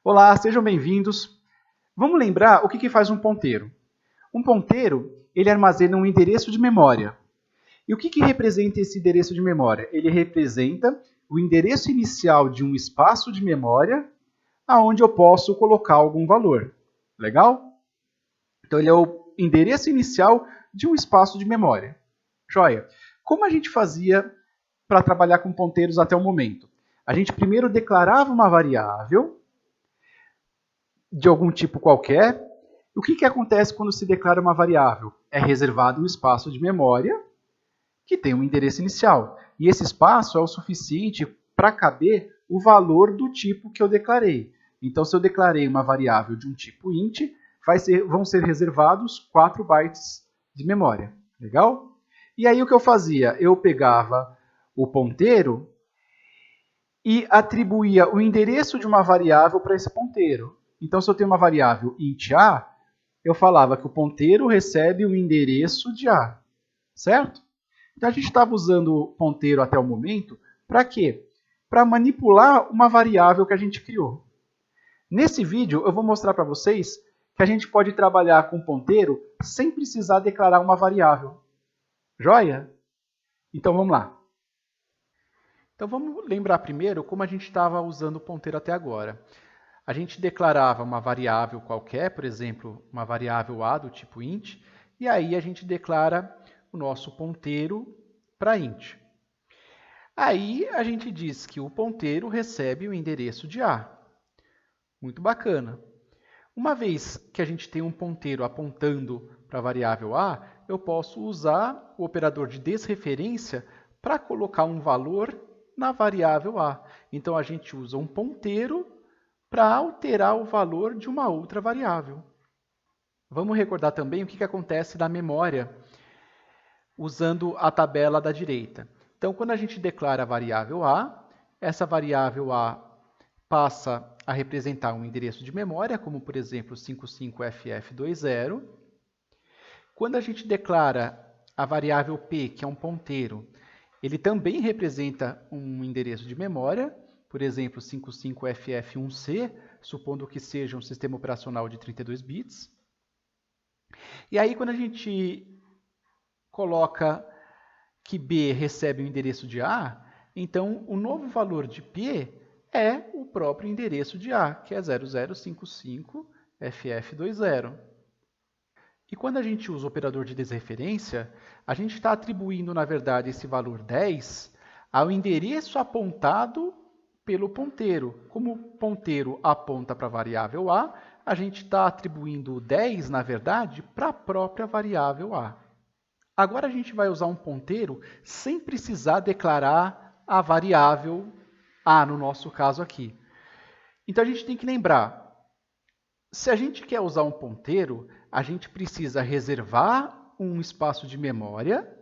Olá, sejam bem-vindos. Vamos lembrar o que faz um ponteiro. Um ponteiro, ele armazena um endereço de memória. E o que representa esse endereço de memória? Ele representa o endereço inicial de um espaço de memória aonde eu posso colocar algum valor. Legal? Então, ele é o endereço inicial de um espaço de memória. Joia. Como a gente fazia para trabalhar com ponteiros até o momento? A gente primeiro declarava uma variável de algum tipo qualquer. O que acontece quando se declara uma variável? É reservado um espaço de memória que tem um endereço inicial. E esse espaço é o suficiente para caber o valor do tipo que eu declarei. Então, se eu declarei uma variável de um tipo int, vão ser reservados 4 bytes de memória. Legal? E aí o que eu fazia? Eu pegava o ponteiro e atribuía o endereço de uma variável para esse ponteiro. Então, se eu tenho uma variável int a, eu falava que o ponteiro recebe o endereço de a. Certo? Então, a gente estava usando o ponteiro até o momento para quê? Para manipular uma variável que a gente criou. Nesse vídeo, eu vou mostrar para vocês que a gente pode trabalhar com ponteiro sem precisar declarar uma variável. Joia? Então, vamos lá. Então, vamos lembrar primeiro como a gente estava usando o ponteiro até agora. A gente declarava uma variável qualquer, por exemplo, uma variável a do tipo int, e aí a gente declara o nosso ponteiro para int. Aí a gente diz que o ponteiro recebe o endereço de a. Muito bacana. Uma vez que a gente tem um ponteiro apontando para a variável a, eu posso usar o operador de desreferência para colocar um valor na variável a. Então, a gente usa um ponteiro para alterar o valor de uma outra variável. Vamos recordar também o que acontece na memória usando a tabela da direita. Então, quando a gente declara a variável a, essa variável a passa a representar um endereço de memória, como, por exemplo, 55FF20. Quando a gente declara a variável p, que é um ponteiro, ele também representa um endereço de memória, por exemplo, 55FF1C, supondo que seja um sistema operacional de 32 bits. E aí, quando a gente coloca que B recebe o endereço de A, então o novo valor de P é o próprio endereço de A, que é 0055FF20. E quando a gente usa o operador de desreferência, a gente está atribuindo, na verdade, esse valor 10 ao endereço apontado pelo ponteiro. Como o ponteiro aponta para a variável a, a gente está atribuindo o 10, na verdade, para a própria variável a. Agora a gente vai usar um ponteiro sem precisar declarar a variável a, no nosso caso aqui. Então a gente tem que lembrar, se a gente quer usar um ponteiro, a gente precisa reservar um espaço de memória.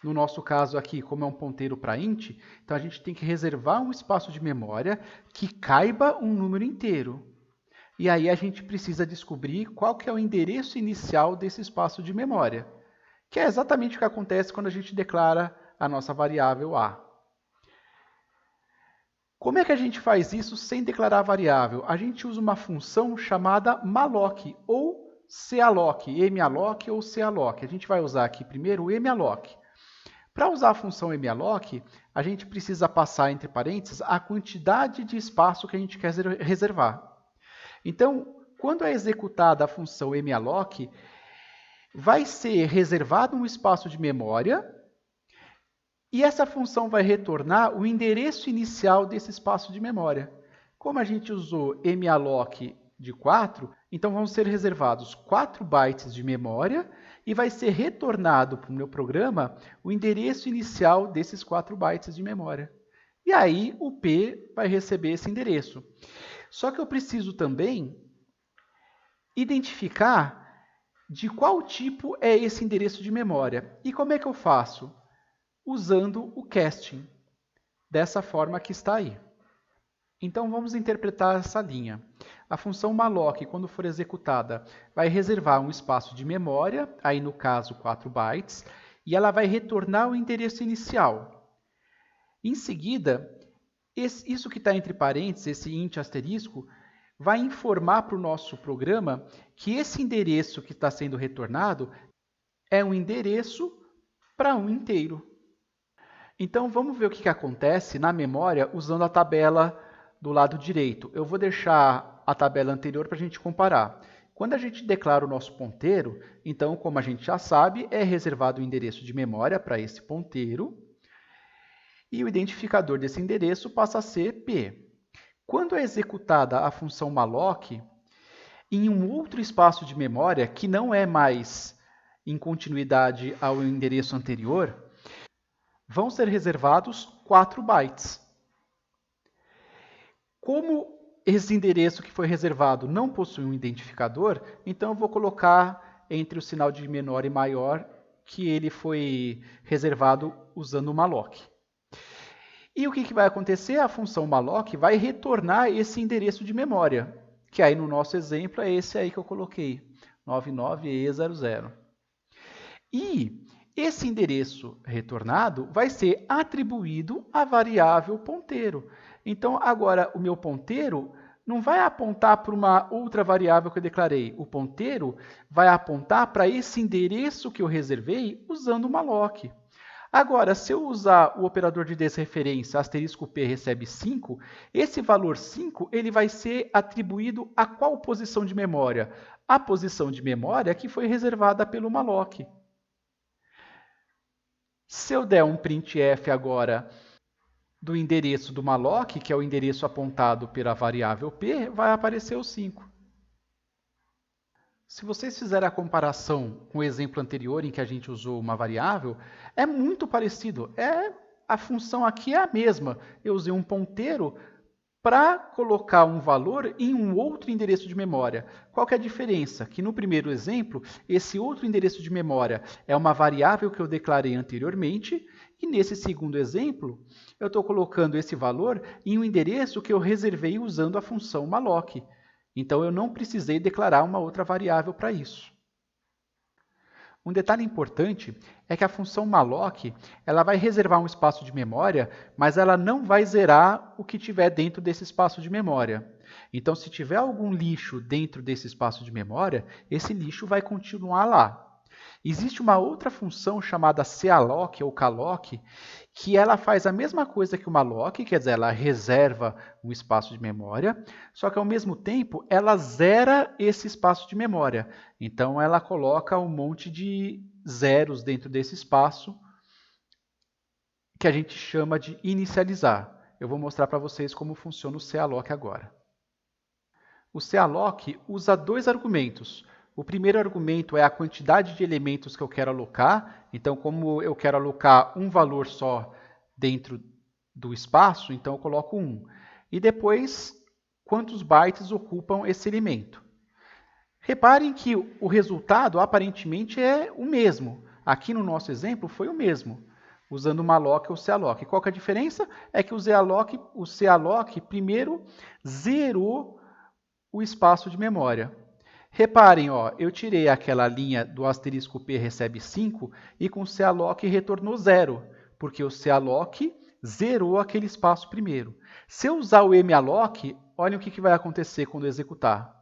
No nosso caso aqui, como é um ponteiro para int, então a gente tem que reservar um espaço de memória que caiba um número inteiro. E aí a gente precisa descobrir qual que é o endereço inicial desse espaço de memória, que é exatamente o que acontece quando a gente declara a nossa variável a. Como é que a gente faz isso sem declarar a variável? A gente usa uma função chamada malloc ou calloc, malloc ou calloc. A gente vai usar aqui primeiro o malloc. Para usar a função malloc, a gente precisa passar entre parênteses a quantidade de espaço que a gente quer reservar. Então, quando é executada a função malloc, vai ser reservado um espaço de memória e essa função vai retornar o endereço inicial desse espaço de memória. Como a gente usou malloc de 4, então vão ser reservados 4 bytes de memória e vai ser retornado para o meu programa o endereço inicial desses 4 bytes de memória. E aí o P vai receber esse endereço. Só que eu preciso também identificar de qual tipo é esse endereço de memória. E como é que eu faço? Usando o casting, dessa forma que está aí. Então, vamos interpretar essa linha. A função malloc, quando for executada, vai reservar um espaço de memória, aí no caso 4 bytes, e ela vai retornar o endereço inicial. Em seguida, isso que está entre parênteses, esse int asterisco, vai informar para o nosso programa que esse endereço que está sendo retornado é um endereço para um inteiro. Então, vamos ver o que acontece na memória usando a tabela do lado direito. Eu vou deixar a tabela anterior para a gente comparar. Quando a gente declara o nosso ponteiro, então, como a gente já sabe, é reservado o endereço de memória para esse ponteiro e o identificador desse endereço passa a ser P. Quando é executada a função malloc, em um outro espaço de memória, que não é mais em continuidade ao endereço anterior, vão ser reservados 4 bytes. Como esse endereço que foi reservado não possui um identificador, então eu vou colocar entre o sinal de menor e maior que ele foi reservado usando o malloc. E o que vai acontecer? A função malloc vai retornar esse endereço de memória, que aí no nosso exemplo é esse aí que eu coloquei, 99E00. E esse endereço retornado vai ser atribuído à variável ponteiro. Então, agora, o meu ponteiro não vai apontar para uma outra variável que eu declarei. O ponteiro vai apontar para esse endereço que eu reservei usando o malloc. Agora, se eu usar o operador de desreferência asterisco P recebe 5, esse valor 5 ele vai ser atribuído a qual posição de memória? A posição de memória que foi reservada pelo malloc. Se eu der um printf agora do endereço do malloc, que é o endereço apontado pela variável P, vai aparecer o 5. Se vocês fizerem a comparação com o exemplo anterior em que a gente usou uma variável, é muito parecido. A função aqui é a mesma. Eu usei um ponteiro para colocar um valor em um outro endereço de memória. Qual que é a diferença? Que no primeiro exemplo, esse outro endereço de memória é uma variável que eu declarei anteriormente, e nesse segundo exemplo, eu estou colocando esse valor em um endereço que eu reservei usando a função malloc. Então, eu não precisei declarar uma outra variável para isso. Um detalhe importante é que a função malloc ela vai reservar um espaço de memória, mas ela não vai zerar o que tiver dentro desse espaço de memória. Então, se tiver algum lixo dentro desse espaço de memória, esse lixo vai continuar lá. Existe uma outra função chamada calloc ou calloc, que ela faz a mesma coisa que o malloc, quer dizer, ela reserva um espaço de memória, só que ao mesmo tempo ela zera esse espaço de memória. Então ela coloca um monte de zeros dentro desse espaço, que a gente chama de inicializar. Eu vou mostrar para vocês como funciona o calloc agora. O calloc usa 2 argumentos. O primeiro argumento é a quantidade de elementos que eu quero alocar. Então, como eu quero alocar um valor só dentro do espaço, então eu coloco 1. E depois, quantos bytes ocupam esse elemento. Reparem que o resultado aparentemente é o mesmo. Aqui no nosso exemplo foi o mesmo, usando o malloc ou calloc. Qual que é a diferença? É que o calloc primeiro zerou o espaço de memória. Reparem, ó, eu tirei aquela linha do asterisco P recebe 5 e com o calloc retornou 0, porque o calloc zerou aquele espaço primeiro. Se eu usar o malloc, olhem o que vai acontecer quando eu executar.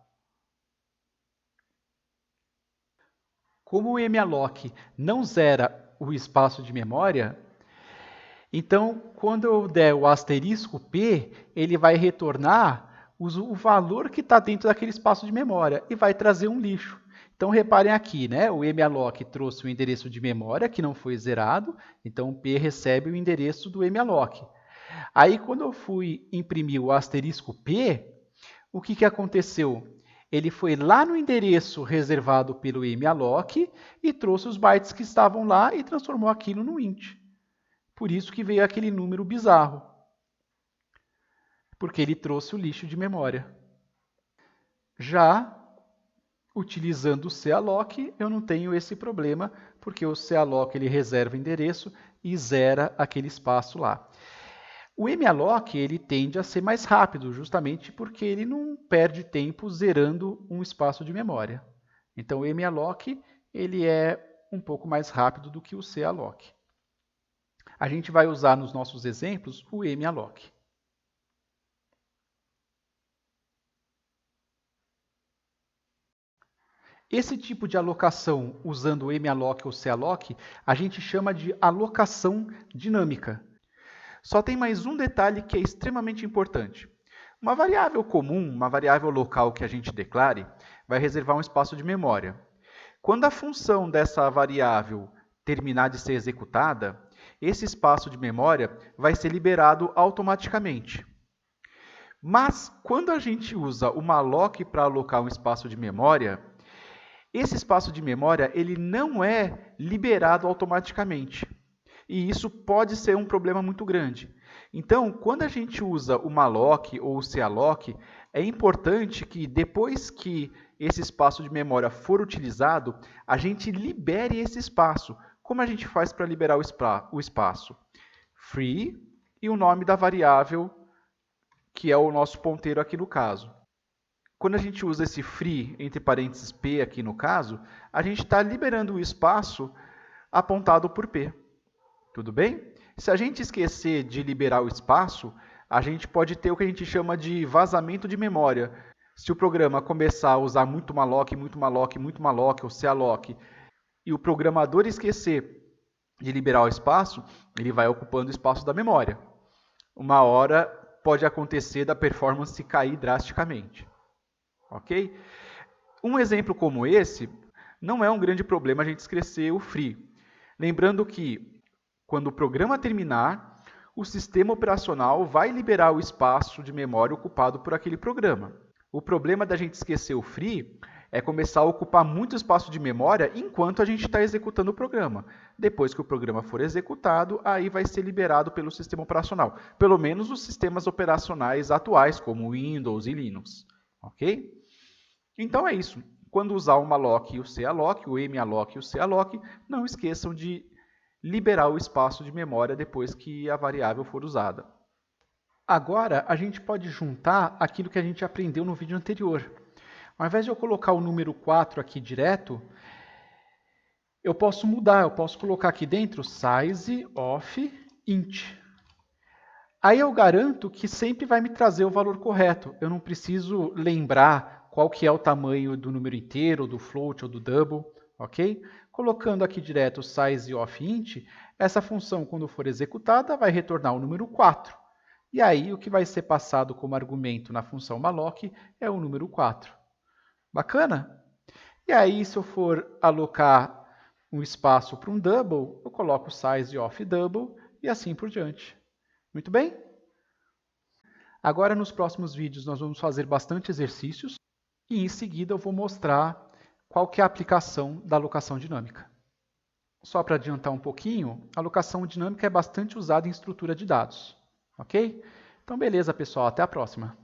Como o malloc não zera o espaço de memória, então quando eu der o asterisco P, ele vai retornar o valor que está dentro daquele espaço de memória e vai trazer um lixo. Então, reparem aqui, né? O malloc trouxe o endereço de memória que não foi zerado, então o P recebe o endereço do malloc. Aí, quando eu fui imprimir o asterisco P, o que aconteceu? Ele foi lá no endereço reservado pelo malloc e trouxe os bytes que estavam lá e transformou aquilo no int. Por isso que veio aquele número bizarro, porque ele trouxe o lixo de memória. Já utilizando o calloc, eu não tenho esse problema, porque o calloc ele reserva o endereço e zera aquele espaço lá. O malloc ele tende a ser mais rápido, justamente porque ele não perde tempo zerando um espaço de memória. Então, o malloc ele é um pouco mais rápido do que o calloc. A gente vai usar nos nossos exemplos o malloc. Esse tipo de alocação usando o malloc ou calloc, a gente chama de alocação dinâmica. Só tem mais um detalhe que é extremamente importante. Uma variável comum, uma variável local que a gente declare, vai reservar um espaço de memória. Quando a função dessa variável terminar de ser executada, esse espaço de memória vai ser liberado automaticamente. Mas, quando a gente usa o malloc para alocar um espaço de memória, esse espaço de memória ele não é liberado automaticamente. E isso pode ser um problema muito grande. Então, quando a gente usa o malloc ou o calloc, é importante que depois que esse espaço de memória for utilizado, a gente libere esse espaço. Como a gente faz para liberar o espaço? Free e o nome da variável, que é o nosso ponteiro aqui no caso. Quando a gente usa esse free, entre parênteses P aqui no caso, a gente está liberando o espaço apontado por P. Tudo bem? Se a gente esquecer de liberar o espaço, a gente pode ter o que a gente chama de vazamento de memória. Se o programa começar a usar muito malloc, ou calloc, e o programador esquecer de liberar o espaço, ele vai ocupando o espaço da memória. Uma hora pode acontecer da performance cair drasticamente. Ok? Um exemplo como esse, não é um grande problema a gente esquecer o free. Lembrando que, quando o programa terminar, o sistema operacional vai liberar o espaço de memória ocupado por aquele programa. O problema da gente esquecer o free é começar a ocupar muito espaço de memória enquanto a gente está executando o programa. Depois que o programa for executado, aí vai ser liberado pelo sistema operacional. Pelo menos os sistemas operacionais atuais, como Windows e Linux. Ok? Então é isso. Quando usar o malloc e o calloc, o malloc e o calloc, não esqueçam de liberar o espaço de memória depois que a variável for usada. Agora, a gente pode juntar aquilo que a gente aprendeu no vídeo anterior. Ao invés de eu colocar o número 4 aqui direto, eu posso mudar, eu posso colocar aqui dentro size of int. Aí eu garanto que sempre vai me trazer o valor correto. Eu não preciso lembrar qual que é o tamanho do número inteiro, do float ou do double, ok? Colocando aqui direto size of int, essa função, quando for executada, vai retornar o número 4. E aí, o que vai ser passado como argumento na função malloc é o número 4. Bacana? E aí, se eu for alocar um espaço para um double, eu coloco size of double e assim por diante. Muito bem? Agora, nos próximos vídeos, nós vamos fazer bastante exercícios e, em seguida, eu vou mostrar qual que é a aplicação da alocação dinâmica. Só para adiantar um pouquinho, a alocação dinâmica é bastante usada em estrutura de dados. Ok? Então, beleza, pessoal. Até a próxima.